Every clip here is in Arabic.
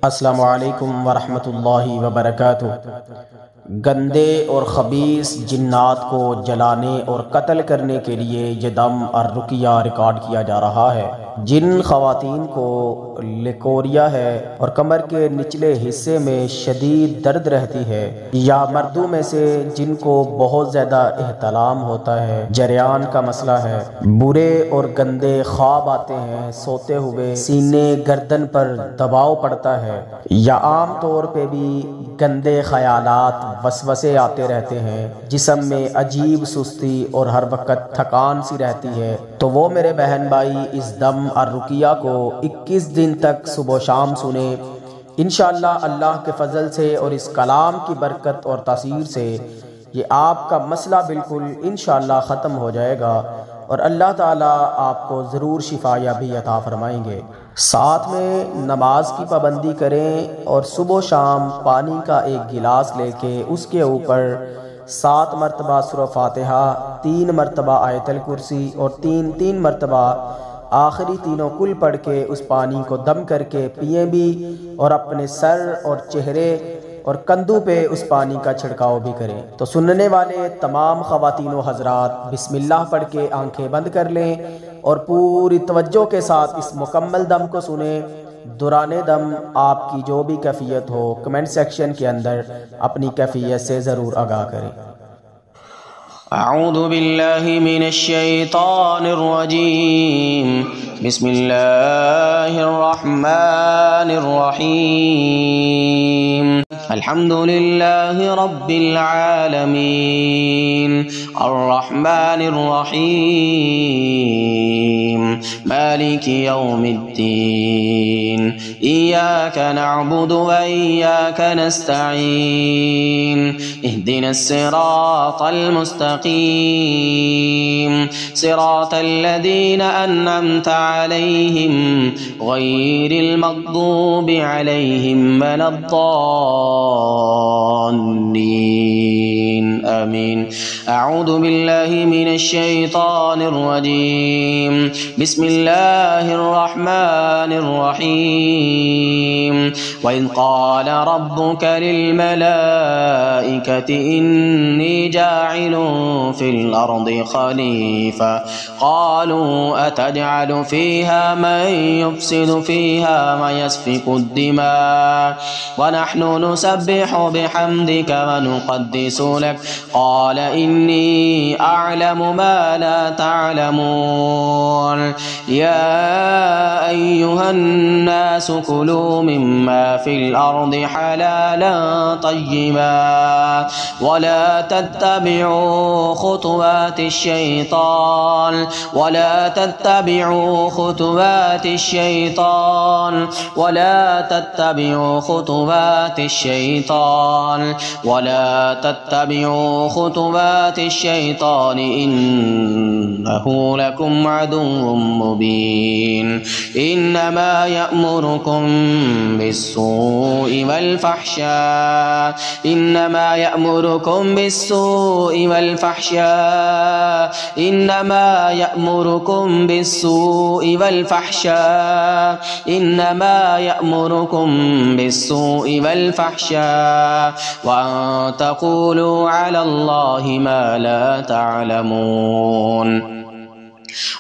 अस्सलामु अलैकुम वरहमतुल्लाहि वबरकातुह। गंदे और ख़बीस जिन्नात को जलाने और कत्ल करने के लिए ये दम और रुकिया रिकॉर्ड किया जा रहा है। जिन ख़वातीन को लिकोरिया है और कमर के निचले हिस्से में शदीद दर्द रहती है, या मर्दों में से जिनको बहुत ज़्यादा एहतलाम होता है, जरियान का मसला है, बुरे और गंदे ख्वाब आते हैं, सोते हुए सीने गर्दन पर दबाव पड़ता है, या आम तौर पे भी गंदे ख्यालात वसवसे आते रहते हैं, जिस्म में अजीब सुस्ती और हर वक्त थकान सी रहती है, तो वो मेरे बहन भाई इस दम और रुकिया को 21 दिन तक सुबह शाम सुने। इंशाअल्लाह अल्लाह के फजल से और इस कलाम की बरकत और तासीर से ये आपका मसला बिल्कुल इंशाअल्लाह ख़त्म हो जाएगा और अल्लाह ताला आपको ज़रूर शिफाया भी अता फरमाएंगे। साथ में नमाज की पाबंदी करें और सुबह शाम पानी का एक गिलास लेके उसके ऊपर 7 मरतबा सूरह फातिहा, 3 मरतबा आयतल कुर्सी और 3 मरतबा आखिरी तीनों कुल पढ़ के उस पानी को दम करके पिए भी, और अपने सर और चेहरे और कंधों पे उस पानी का छिड़काव भी करें। तो सुनने वाले तमाम ख़वातीनों हज़रात बिस्मिल्लाह पढ़ के आंखें बंद कर लें और पूरी तवज्जो के साथ इस मुकम्मल दम को सुने। दुराने दम आपकी जो भी कैफियत हो, कमेंट सेक्शन के अंदर अपनी कैफियत से ज़रूर आगाह करें। अऊज़ु बिल्लाहि मिनश शैतानिर रजीम। बिस्मिल्लाहिर रहमानिर रहीम। अल्हम्दुलिल्लाहि रब्बिल आलमीन अर्रहमानिर रहीम मालिकि यौमिद्दीन इय्याका नअबुदु व इय्याका नस्तईन इहदिनस सिरातल मुस्तकीम सिरातल लज़ीना अन्अमता अलैहिम गैरिल मग़दूबि अलैहिम वलद्दाल्लीन आमीन। अऊज़ु बिल्लाहि मिनश शैतानिर रजीम। बिस्मिल्लाहिर रहमानिर रहीम। व इज़ क़ाल रब्बुका लिल मलाइकति इन्नी जाइलुन फिल अर्दि खलीफा क़ालू अतजअलु फ़ीहा मन युफ़्सिदु फ़ीहा व यस्फ़िकु द्दिमा व नहनु नुसब्बिहु बिहम्दिका व नुक़द्दिसु लक क़ाल इन्नी अअलमु मा ला तअलमून। या अय्युहन नासु कुलू मिम्मा फिल अर्दि हलालन तय्यिबा व ला तत्तबिउ खुतुवातिश शैतान व ला तत्तबिउ खुतुवातिश शैतान व ला तत्तबिउ खुतुवातिश शैतान व ला तत्तबिउ खुतुवातिश शैतान इन्नहु लकुम अदुव्वुम मुबीन। इन्नमा यअमुरुकुम बिस्सूइ वल फहशा इन्नमा यअमुरुकुम बिस्सूइ वल फहशा इन्नमा यअमुरुकुम बिस्सूइ वल फहशा इन्नमा यअमुरुकुम बिस्सूइ वल फहशा व अन तक़ूलू अलल्लाहि मा ला तअलमून।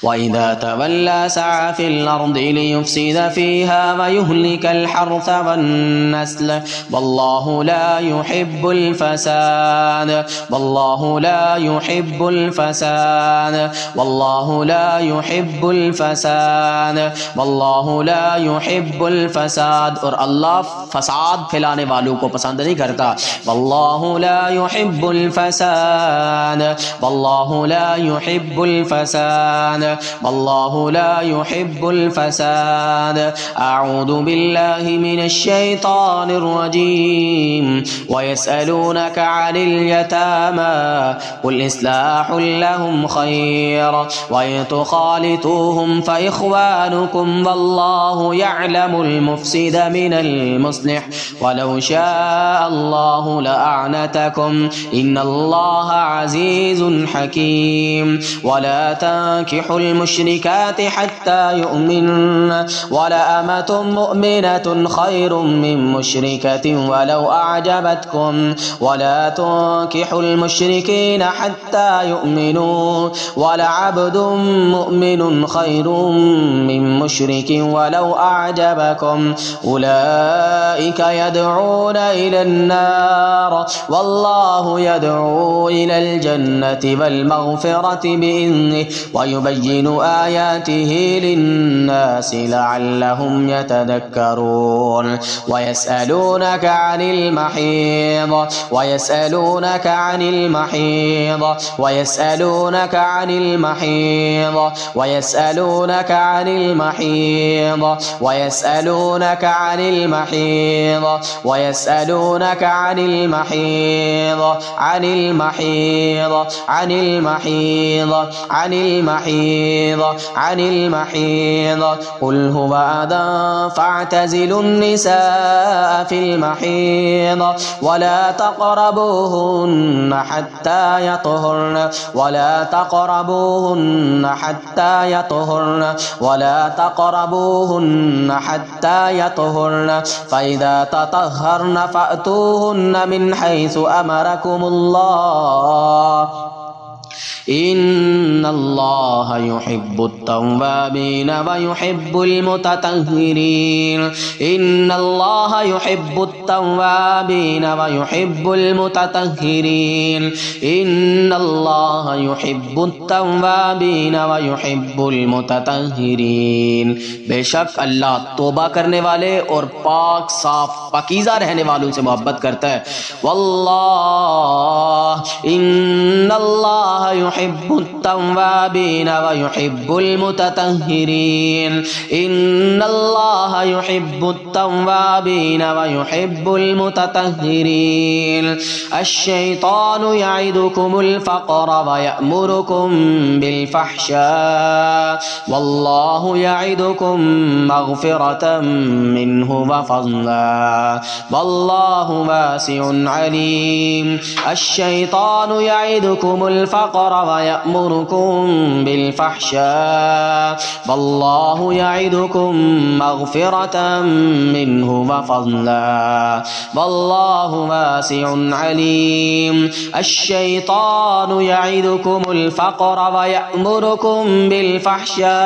वइज़ा तवल्ला सअ फिल अर्दि लियुफ़्सिद फ़ीहा व युहलिकल हर्थ वन्नस्ल वल्लाहु ला युहिब्बुल फ़साद वल्लाहु ला युहिब्बुल फ़साद वल्लाहु ला युहिब्बुल फ़साद वल्लाहु ला युहिब्बुल फ़साद। और अल्लाह फसाद फैलाने वालों को पसंद नहीं करता। वल्लाहु ला युहिब्बुल फ़साद वल्लाहु ला युहिब्बुल फ़साद वल्लाहु ला युहिब्बुल फ़साद। अऊज़ु बिल्लाहि मिनश शैतानिर रजीम। व यसअलूनका अनिल यतामा कुल इस्लाहुल लहुम खैर व इन तुखालितूहुम फ़इख्वानुकुम वल्लाहु यअलमुल मुफ़्सिद मिनल मुस्लिह वलौ शाअ अल्लाहु लअअनतकुम इन्नल्लाहा अज़ीज़ुन हकीम। वला تنكحوا المشركات حتى يؤمنن ولأمة مؤمنة خير من مشركة ولو أعجبتكم ولا تنكحوا المشركين حتى يؤمنوا ولعبد مؤمن خير من مشرك ولو أعجبكم أولئك يدعون إلى النار والله يدعو إلى الجنة والمغفرة بإذنه ويبين آياته للناس لعلهم يتذكرون ويسألونك عن المحيض ويسألونك عن المحيض ويسألونك عن المحيض ويسألونك عن المحيض ويسألونك عن المحيض ويسألونك عن المحيض عن المحيض عن المحيض عن المحيض عن المحيض قل هو أذى فاعتزلوا النساء في المحيض ولا تقربوهن حتى يطهرن ولا تقربوهن حتى يطهرن ولا تقربوهن حتى يطهرن فإذا تطهرن فأتوهن من حيث أمركم الله إن الله يحب التوابين ويحب المتطهرين إن الله يحب التوابين ويحب المتطهرين إن الله يحب التوابين ويحب المتطهرين बेशक अल्लाह तौबा करने वाले और पाक साफ पाकीज़ा रहने वालों से मोहब्बत करता है वल्लाह इन्नल्लाह युहिब्बुत तव्वाबीन व युहिब्बुल मुततह्हिरीन इन्नल्लाह युहिब्बुत तव्वाबीन व युहिब्बुल मुततह्हिरीन अश्शैतानु यइदुकुमुल फ़क़्र व यअमुरुकुम बिल फ़हशा वल्लाहु यइदुकुम मग़फ़िरतम मिन्हु व फ़ज़ला वल्लाहु वासिउन अलीम अश्शैतानु यइदुकुमुल फ़क़्र व यअमुरुकुम बिल फ़हशा वल्लाहु यइदुकुम मग़फ़िरतम मिन्हु व फ़ज़ला वल्लाहु वासिउन अलीम अश्शैतानु यइदुकुमुल फ़क़्र व यअमुरुकुम बिल फ़हशा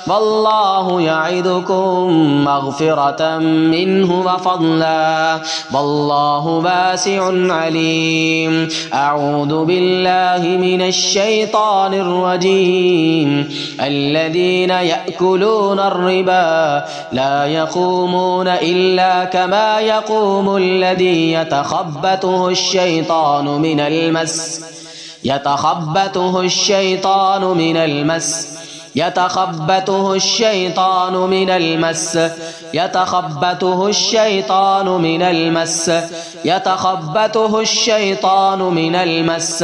वल्लाहु यइदुकुम मग़फ़िरतम मिन्हु व फ़ज़ला वल्लाहु वासिउन अलीम अऊज़ु बिल्लाहि मिनश शैतानिर रजीम अल्लज़ीना यअकुलूना अर्रिबा ला यक़ूमूना इल्ला कमा यक़ूमु अल्लज़ी यतख़ब्बतुहु अश-शैतानु मिनल मस यतख़ब्बतुहु अश-शैतानु मिनल मस يتخبطه الشيطان من المس يتخبطه الشيطان من المس يتخبطه الشيطان من المس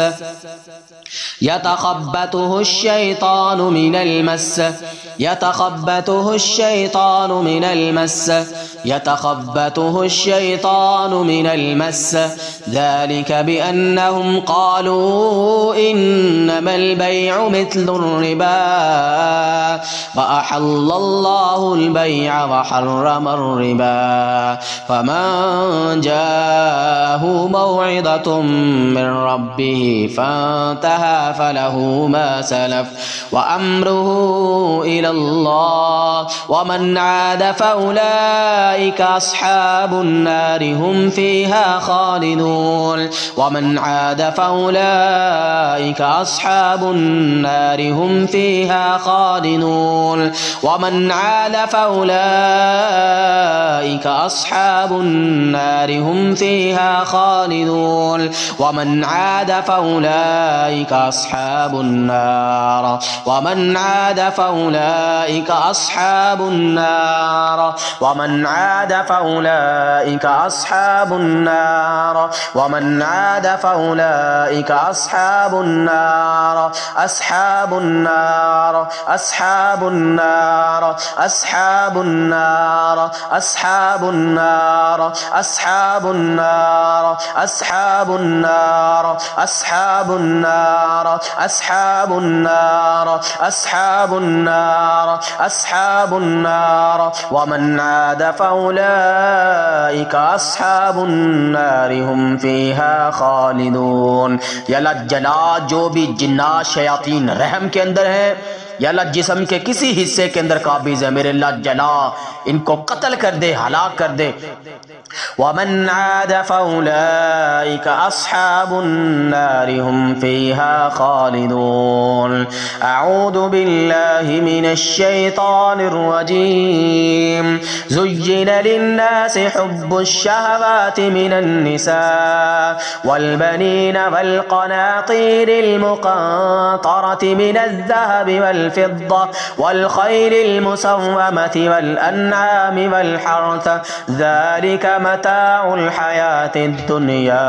يتخبطه الشيطان من المس يتخبطه الشيطان من المس يتخبطه الشيطان من المس ذلك بأنهم قالوا إنما البيع مثل الربا وأحل الله البيع وحرم الربا فمن جاءه موعظة من ربه فانتهى فله ما سلف وأمره إلى الله ومن عاد فأولئك أصحاب النار هم فيها خالدون ومن عاد فأولئك أصحاب النار هم فيها خالدون ومن عاد فأولئك أصحاب النار هم فيها خالدون ومن عاد فأولئك أصحاب النار ومن عاد فأولئك أصحاب النار ومن عاد فأولئك أصحاب النار ومن عاد فأولئك أصحاب النار أصحاب النار أصحاب النار أصحاب النار أصحاب النار أصحاب النار أصحاب النار أصحاب النار أصحاب النار أصحاب النار أصحاب النار ومن عاد فأولئك أصحاب النار هم فيها خالدون। या अल्लाह जला जो भी जिन्नात शयातीन रहम के अंदर है, या अल्लाह जिस्म के किसी हिस्से के अंदर काबिज है, मेरे अल्लाह जला इनको कत्ल कर दे, हलाक कर दे। वमन आद फउलाइका अस्हाबुन नार हुम फीहा खालिदून। अऊज़ु बिल्लाहि मिनश शैतानिर रजीम। ज़ुय्यिना लिन्नासि हुब्बुश शहवाति मिनन निसा वल बनीना वल क़नातीरिल मुक़ंतरति मिनज़ ज़हबि वल फ़िद्दा वल ख़ैलिल मुसव्वमति वल अन्आमि वल हर्थ ज़ालिका मताउल हयातिद दुनिया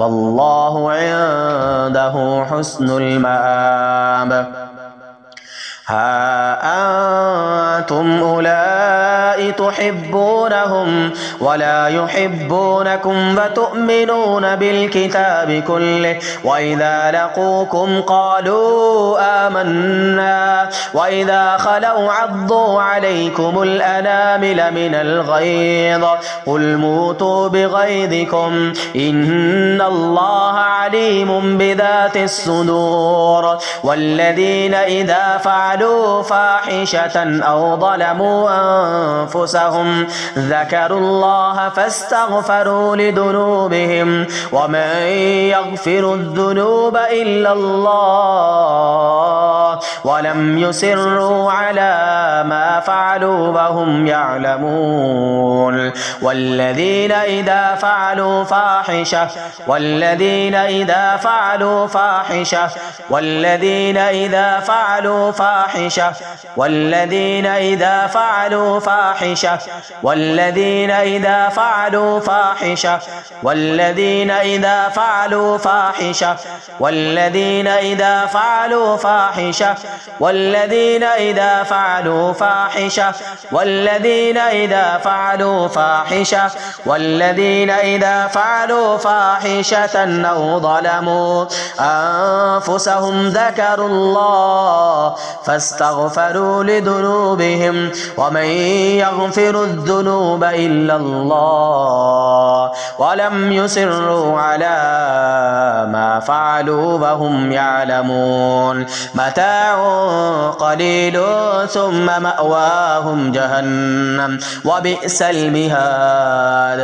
वल्लाहु इंदहु हुस्नुल मआब। हा अंतुम उलाई तुहिब्बूनहुम वला युहिब्बूनकुम वतुअमिनून बिलकिताबि कुल्लिहि वइज़ा लक़ूकुम क़ालू आमन्ना वइज़ा खलौ अद्दू अलैकुमुल अनामिल मिनल ग़ैज़ क़ुल मूतू बिग़ैज़िकुम इन्नल्लाहा अलीमुम बिज़ातिस सुदूर। वल्लज़ीना इज़ा फ़अलू फाहिशतन औ ज़लमू अनफुसहुम ज़करुल्लाह फ़स्तग़फ़रू लिज़ुनूबिहिम वमन यग़फ़िरुज़्ज़ुनूब इल्लल्लाह वलम युसिर्रू अला मा फ़अलू वहुम यअलमून। वल्लज़ीना इज़ा फ़अलू फ़ाहिशा वल्लज़ीना इज़ा फ़अलू फ़ाहिशा वल्लज़ीना इज़ा फ़अलू फ़ाहिशा वल्लज़ीना इज़ा फ़अलू फ़ाहिशा वल्लज़ीना इज़ा फ़अलू फ़ाहिशा वल्लज़ीना इज़ा फ़अलू फ़ाहिशा वल्लज़ीना इज़ा फ़अलू फ़ाहिशा वल्लज़ीना इज़ा फ़अलू फ़ाहिशा वल्लज़ीना इज़ा फ़अलू फ़ाहिशा वल्लज़ीना इज़ा फ़अलू फ़ाहिशतन औ ज़लमू अनफुसहुम ज़करुल्लाह फ़स्तग़फ़रू लिज़ुनूबिहिम वमन यग़फ़िरुज़्ज़ुनूब इल्लल्लाह वलम युसिर्रू अला मा फ़अलू वहुम यअलमून। मताउन क़लीलुन सुम्मा मअवाहुम जहन्नम वबिअसल मिहाद।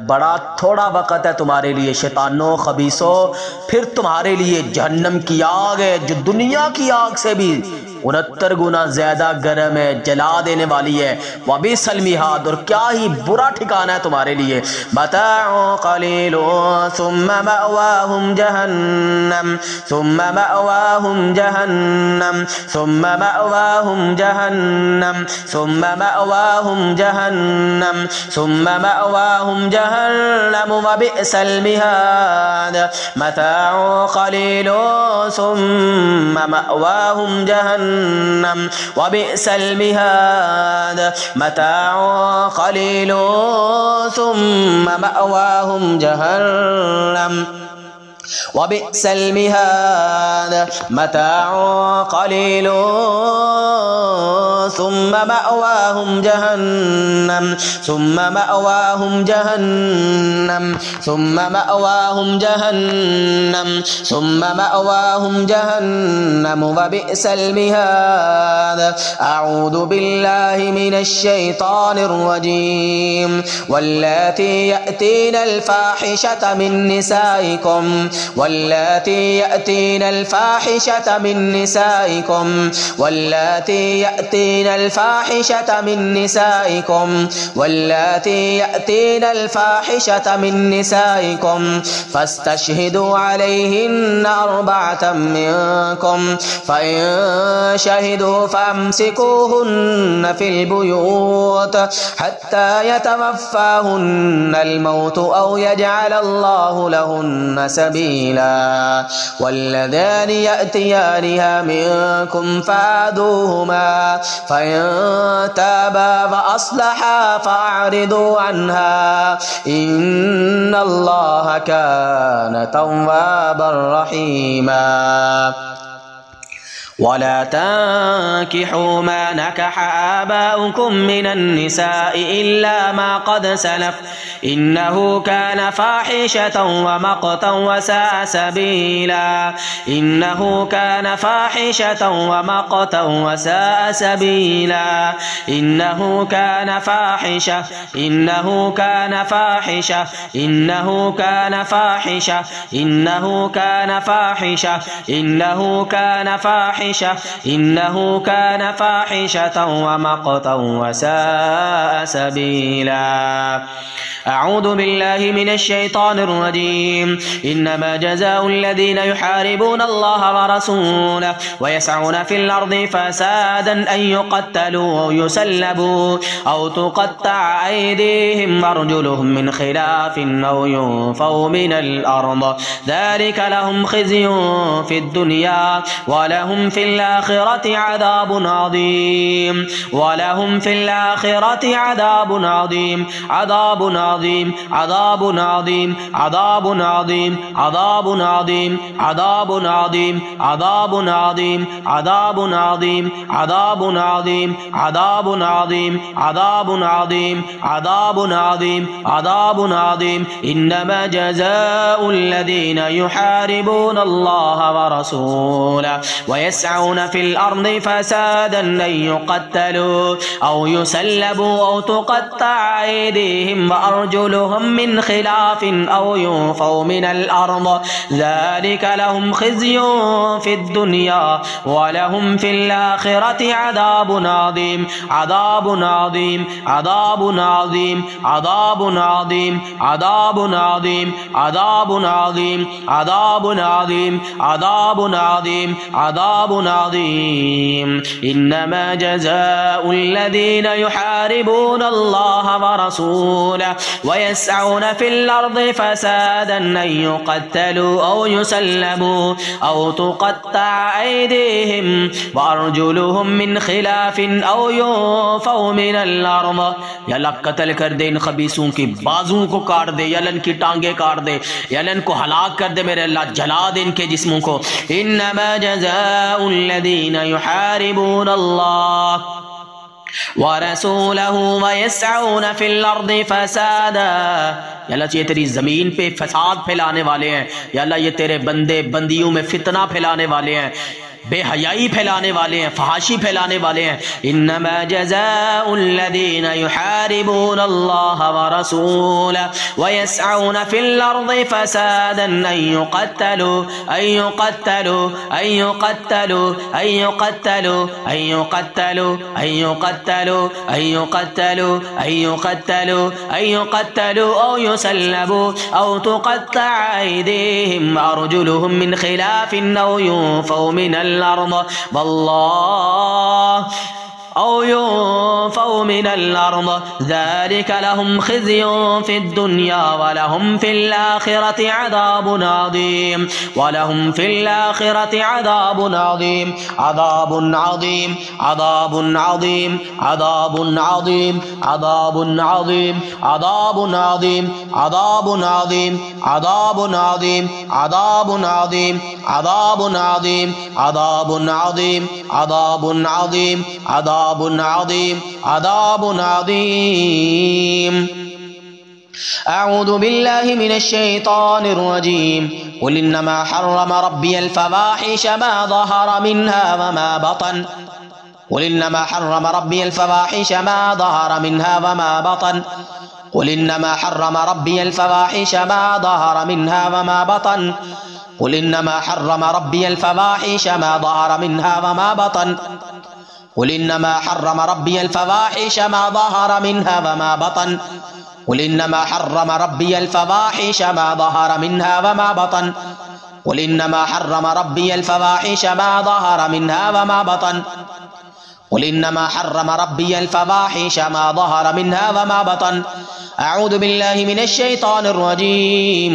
बड़ा थोड़ा वक़्त है तुम्हारे लिए शैतानों खबीसों, फिर तुम्हारे लिए जहन्नम की आग है जो दुनिया की आग से भी 69 गुना ज्यादा गर्म है, जला देने वाली है। वबिअसल मिहाद, और क्या ही बुरा ठिकाना है तुम्हारे लिए। मताउन क़लीलुन सुम्मा मअवाहुम जहन्नम सुम्मा मअवाहुम जहन्नम सुम्मा मअवाहुम जहन्नम सुम्मा मअवाहुम जहन्नम सुम्मा मअवाहुम जहन्नम वबिअसल मिहाद। मताउन क़लीलुन सुम्मा मअवाहुम जहन्नम वबिअसल मिहाद। मताउन क़लीलुन सुम्मा मअवाहुम जहन्नम वबिअसल मिहाद। मताउन क़लीलुन सुम्मा मअवाहुम जहन्नम सुम्मा मअवाहुम जहन्नम सुम्मा मअवाहुम जहन्नम सुम्मा मअवाहुम जहन्नम वबिअसल मिहाद। अऊज़ु बिल्लाहि मिनश शैतानिर रजीम। वल्लाती यअतीनल फ़ाहिशता मिन निसाइकुम वल्लाती यअतीनल फ़ाहिशता मिन निसाइकुम वल्लाती यअतीनल फ़ाहिशता मिन निसाइकुम वल्लाती यअतीनल फ़ाहिशता मिन निसाइकुम फ़स्तशहिदू अलैहिन्ना अर्बअतम मिनकुम फ़इन शहिदू फ़अम्सिकूहुन्ना फ़िल बुयूत हत्ता यतवफ़्फ़ाहुन्नल मौत औ यजअलल्लाहु लहुन्ना सबीला। سبيلا واللذان يأتيانها منكم فآذوهما فإن تابا وأصلحا فأعرضوا عنها إن الله كان توابا رحيما ولا تنكحوا ما نكح آباؤكم من النساء إلا ما قد سلف إنه كان فاحشة ومقتا وساء سبيلا إنه كان فاحشة ومقتا وساء سبيلا إنه كان فاحشة إنه كان فاحشة إنه كان فاحشة إنه كان فاحشة إنه كان فاحشة إنه كان فاحشة ومقتا وساء سبيلا أعوذ بالله من الشيطان الرجيم إنما جزاء الذين يحاربون الله ورسوله ويسعون في الأرض فسادا أن يقتلوا أو يسلبوا أو تقطع أيديهم وأرجلهم من خلاف أو ينفوا من الأرض ذلك لهم خزي في الدنيا ولهم في الآخرة عذاب عظيم ولهم في الآخرة عذاب عظيم عذاب عظيم عذاب عظيم عذاب عظيم عذاب عظيم عذاب عظيم عذاب عظيم عذاب عظيم عذاب عظيم عذاب عظيم عذاب عظيم عذاب عظيم عذاب عظيم إنما جزاء الذين يحاربون الله ورسوله ويسعون في الأرض فسادا أن يقتلوا أو يسلبوا أو تقطع أيديهم وأرجلهم من خلاف أو ينفوا من الأرض ذلك لهم خزي في الدنيا ولهم في الآخرة عذاب عظيم عذاب عظيم عذاب عظيم عذاب عظيم عذاب عظيم عذاب عظيم عذاب عظيم عذاب عظيم عذاب عظيم إنما جزاء الذين يحاربون الله ورسوله ويسعون في الأرض فسادا أن يقتلوا أو يسلبوا أو تقطع أيديهم وأرجلهم من خلاف أو ينفوا من الأرض या अल्लाह कत्ल कर दे इन खबीसों की बाजुओं को काट दे या इनकी टांगे काट दे या इनको हलाक कर दे मेरे अल्लाह जला दे इनके जिस्मों को इन्नमा जज़ाउल लज़ीना युहारिबून अल्लाह वरसूलहू वयस्अऊन फिल अर्दि फसादा या अल्लाह ये तेरी ज़मीन पे फसाद फैलाने वाले हैं या अल्लाह ये तेरे बंदे बंदियों में फितना फैलाने वाले हैं बेहयाई फैलाने वाले हैं फहाशी फैलाने वाले हैं इन्नमा जज़ाउल लज़ीना युहारिबून अल्लाह व रसूलहू व यसअऊन फिल अर्दि फसादन अन युक़त्तलू अन युक़त्तलू अन युक़त्तलू अन युक़त्तलू अन युक़त्तलू अन युक़त्तलू अन युक़त्तलू अन युक़त्तलू अन युक़त्तलू औ युसल्लबू औ तुक़त्तअ अयदीहिम व अर्जुलुहुम मिन खिलाफिन औ युनफ़ऊ मिनल الأرض والله أو ينفوا من الأرض ذلك لهم خزي في الدنيا ولهم في الآخرة عذاب عظيم ولهم في الآخرة عذاب عظيم عذاب عظيم عذاب عظيم عذاب عظيم عذاب عظيم عذاب عظيم عذاب عظيم عذاب عظيم عذاب عظيم عذاب عظيم عذاب عظيم عذاب عظيم عذاب عظيم عذاب عظيم أعوذ بالله من الشيطان الرجيم قل إنما حرم ربي الفواحش ما ظهر منها وما بطن قل إنما حرم ربي الفواحش ما ظهر منها وما بطن قل إنما حرم ربي الفواحش ما ظهر منها وما بطن قل إنما حرم ربي الفواحش ما ظهر منها وما بطن قل إنما حرم ربي الفواحش ما ظهر منها وما بطن قل إنما حرم ربي الفواحش ما ظهر منها وما بطن قل إنما حرم ربي الفواحش ما ظهر منها وما بطن قل إنما حرم ربي الفواحش ما ظهر منها وما بطن أعوذ بالله من الشيطان الرجيم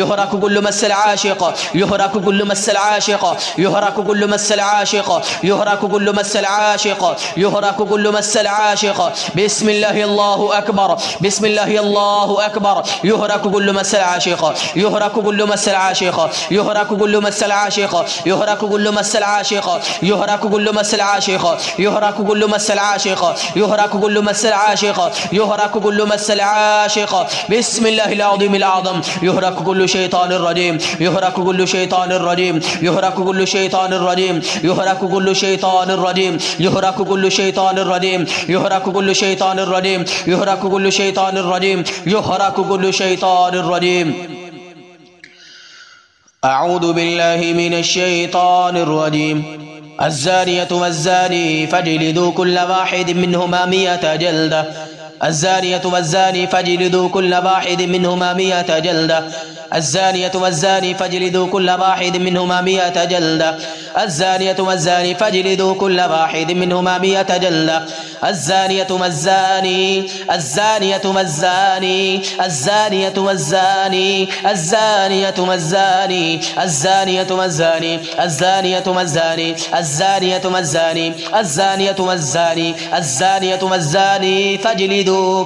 يهرك كل مس العاشق يهرك كل مس العاشق يهرك كل مس العاشق يهرك كل مس العاشق يهرك كل مس العاشق بسم الله الله أكبر بسم الله الله أكبر يهرك كل مس العاشق يهرك كل مس العاشق يهرك كل مس العاشق يهرك كل مس العاشق يهرك كل مس العاشق يهرك كل مس العاشق يهرك كل مس العاشق يهرك كل مس العاشق بسم الله العظيم الأعظم يهرك كل شيطان الرجيم يهرك كل شيطان الرجيم يهرك كل شيطان الرجيم يهرك كل شيطان الرجيم يهرك كل شيطان الرجيم يهرك كل شيطان الرجيم يهرك كل شيطان الرجيم يهرك كل شيطان الرجيم. أعوذ بالله من الشيطان الرجيم. الزانية والزاني فاجلدوا كل واحد منهما 100 جلدة. الزانية والزاني فاجلدوا كل واحد منهما 100 جلدة. الزانية والزاني فاجلدوا كل واحد منهما 100 جلدة. الزانية والزاني فاجلدوا كل واحد منهما 100 جلدة. الزانية والزاني الزانية والزاني الزانية والزاني الزانية والزاني الزانية والزاني الزانية والزاني الزانية والزاني الزانية والزاني الزانية والزاني فاجلدوا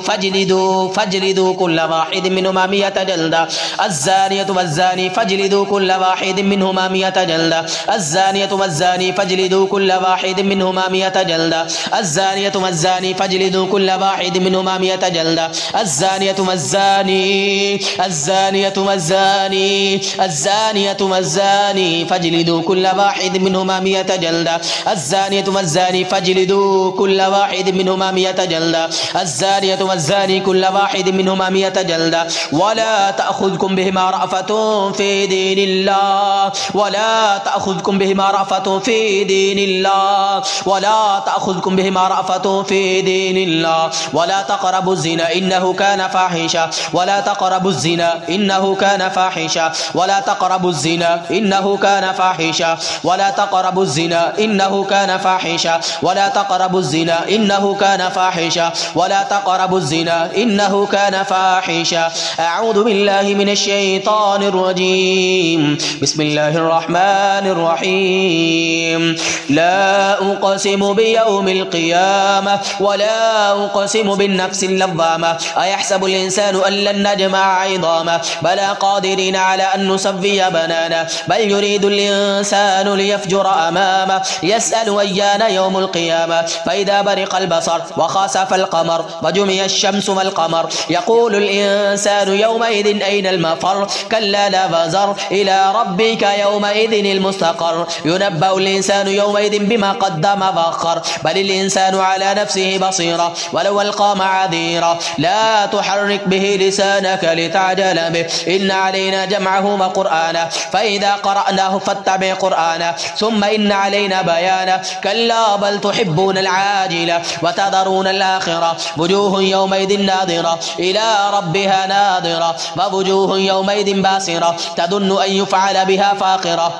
كل واحد منهما 100 جلدة. الزانية والزاني فاجلدوا كل واحد منهما 100 جلدة. الزانية والزاني فاجلدوا كل واحد منهما 100 جلدة. الزانية والزاني فاجلدوا كل واحد منهما 100 جلدة. الزانية والزاني الزانية والزاني الزانية والزاني فاجلدوا كل واحد منهما 100 جلدة. الزانية والزاني فاجلدوا كل واحد منهما 100 جلدة. الزانية والزاني كل واحد منهما 100 جلدة. ولا تأخذكم بهما رأفة في دين الله ولا تأخذكم بهما رأفة في دين الله ولا تأخذكم بهما رأفة في دين الله. ولا تقربوا الزنا إنه كان فاحشة. ولا تقربوا الزنا إنه كان فاحشة. ولا تقربوا الزنا إنه كان فاحشة. ولا تقربوا الزنا إنه كان فاحشة. ولا تقربوا الزنا إنه كان فاحشة. ولا تقربوا الزنا إنه كان فاحشة. أعوذ بالله من الشيطان الرجيم. بسم الله الرحمن الرحيم. لا أقسم بيوم القيامة ولا أقسم بالنفس اللوامة. أيحسب الإنسان أن لن نجمع عظامه بلى قادرين على أن نسوي بنانه بل يريد الإنسان ليفجر أمامه يسأل أيان يوم القيامة فإذا برق البصر وخسف القمر وجمع الشمس والقمر يقول الإنسان يومئذ أين المفر كلا لا وزر إلى ربك يومئذ المستقر ينبأ الإنسان يومئذ بما قدم وأخر بل الإنسان على نفسه بصيرة ولو ألقى معاذيره. لا تحرك به لسانك لتعجل به إن علينا جمعه وقرآنه فإذا قرأناه فاتبع قرآنه ثم إن علينا بيانه. كلا بل تحبون العاجلة وتذرون الآخرة وجوه يومئذ ناظرة إلى ربها ناظرة ووجوه يومئذ باسرة تظن أن يفعل بها فاقرة.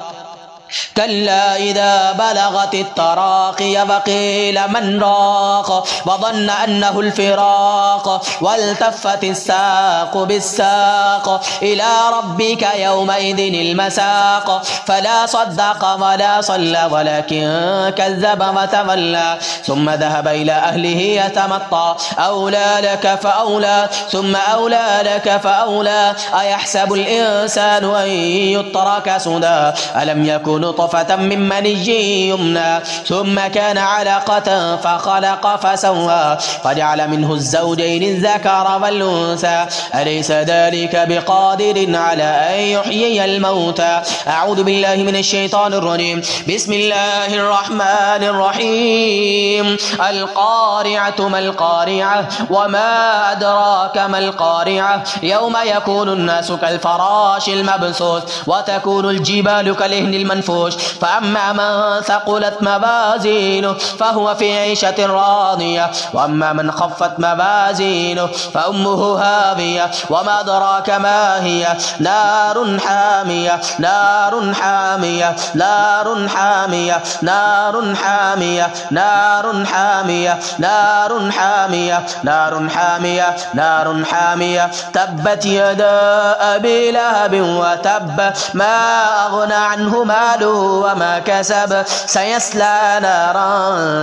كلا إذا بلغت التراقي وقيل من راق وظن أنه الفراق والتفت الساق بالساق إلى ربك يومئذ المساق. فلا صدق ولا صلى ولكن كذب وتولى ثم ذهب إلى أهله يتمطى. أولى لك فأولى ثم أولى لك فأولى. أيحسب الإنسان أن يترك سدى ألم يكن نطفة من مني يمنى ثم كان علقة فخلق فسوى فجعل منه الزوجين الذكر والأنثى أليس ذلك بقادر على أن يحيي الموتى. أعوذ بالله من الشيطان الرجيم. بسم الله الرحمن الرحيم. القارعة ما القارعة وما أدراك ما القارعة يوم يكون الناس كالفراش المبثوث وتكون الجبال كالعهن المنفوش المنفوش. فأما من ثقلت موازينه فهو في عيشة راضية، وأما من خفت موازينه فأمه هاوية. وما أدراك ما هي؟ نار حامية، نار حامية، نار حامية، نار حامية، نار حامية، نار حامية، نار حامية، نار حامية. تبت يدا أبي لهب وتب، ما أغنى عنه ماله وما كسب، سيصلى نارا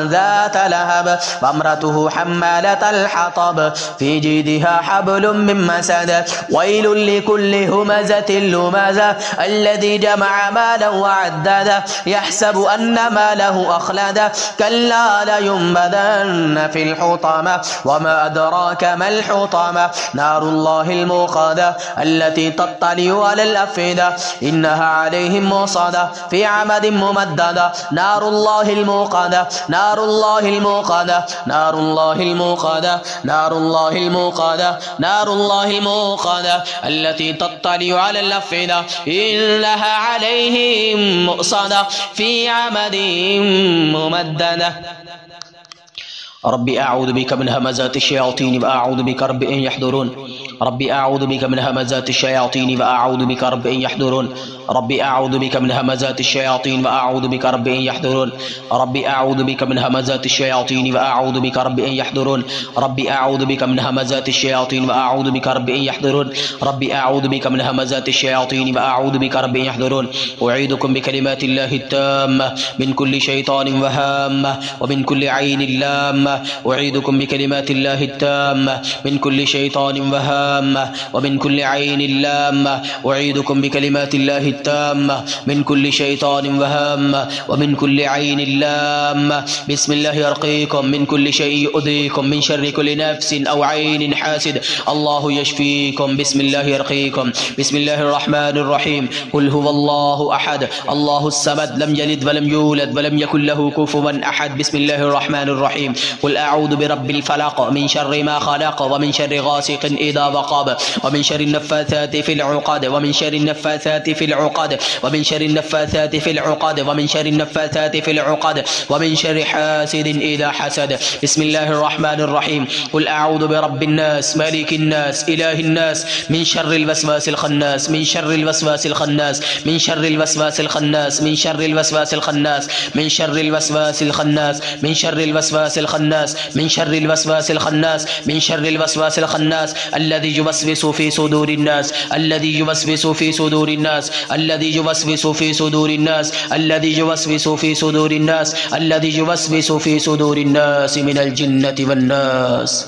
ذات لهب. وامرأته حمالة الحطب، في جيدها حبل من مسد. ويل لكل همزة لمزة، الذي جمع مالا وعدده، يحسب أن ماله أخلده. كلا لينبذن في الحطمة. وما أدراك ما الحطمة؟ نار الله الموقدة، التي تطلع على الأفئدة، إنها عليهم موصدة في عمد ممددة. نار الله الموقدة، نار الله الموقدة، نار الله الموقدة، نار الله الموقدة، نار الله الموقدة، التي تطلع على الأفئدة، إنها عليهم مؤصدة في عمد ممددة. ربي أعوذ بك من همزات الشياطين وأعوذ بك رب أن يحضرون. ربي أعوذ بك من همزات الشياطين وأعوذ بك رب أن يحضرون. ربي أعوذ بك من همزات الشياطين وأعوذ بك رب أن يحضرون. ربي أعوذ بك من همزات الشياطين وأعوذ بك رب أن يحضرون. ربي أعوذ بك من همزات الشياطين وأعوذ بك رب أن يحضرون. ربي أعوذ بك من همزات الشياطين وأعوذ بك رب أن يحضرون. أعيذكم بكلمات الله التامة من كل شيطان وهامة ومن كل عين لامة. أعيذكم بكلمات الله التامة من كل شيطان وهامة ومن كل عين لامة. أعيذكم بكلمات الله التامة من كل شيطان وهامة ومن كل عين لامة. بسم الله يرقيكم من كل شيء يؤذيكم، من شر كل نفس أو عين حاسد، الله يشفيكم. بسم الله يرقيكم. بسم الله الرحمن الرحيم. قل هو الله أحد الله الصمد، لم يلد ولم يولد ولم يكن له كفوا أحد. بسم الله الرحمن الرحيم. قل أعوذ برب الفلق من شر ما خلق ومن شر غاسق إذا وقب ومن شر النفاثات في العقد ومن شر النفاثات في العقد ومن شر النفاثات في العقد ومن شر النفاثات في العقد ومن شر حاسد إذا حسد. بسم الله الرحمن الرحيم. قل أعوذ برب الناس ملك الناس إله الناس من شر الوسواس الخناس من شر الوسواس الخناس من شر الوسواس الخناس من شر الوسواس الخناس من شر الوسواس الخناس من شر الوسواس الخناس من شر الوسواس الخناس من شر الوسواس الخناس الذي يوسوس في صدور الناس الذي يوسوس في صدور الناس الذي يوسوس في صدور الناس الذي يوسوس في صدور الناس الذي يوسوس في صدور الناس من الجنة والناس.